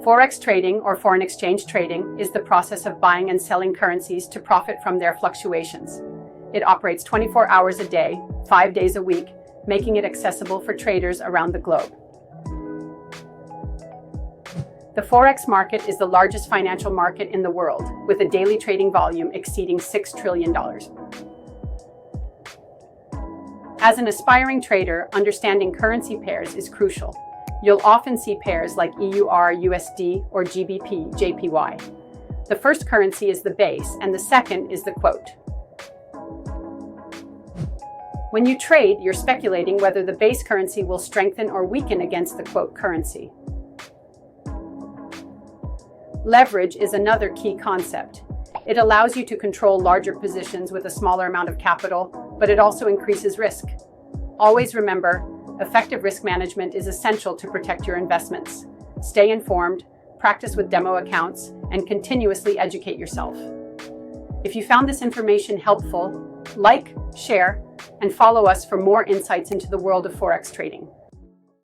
Forex trading, or foreign exchange trading, is the process of buying and selling currencies to profit from their fluctuations. It operates 24 hours a day, 5 days a week, making it accessible for traders around the globe. The Forex market is the largest financial market in the world, with a daily trading volume exceeding $6 trillion. As an aspiring trader, understanding currency pairs is crucial. You'll often see pairs like EUR, USD, or GBP, JPY. The first currency is the base, and the second is the quote. When you trade, you're speculating whether the base currency will strengthen or weaken against the quote currency. Leverage is another key concept. It allows you to control larger positions with a smaller amount of capital, but it also increases risk. Always remember, effective risk management is essential to protect your investments. Stay informed, practice with demo accounts, and continuously educate yourself. If you found this information helpful, like, share, and follow us for more insights into the world of Forex trading.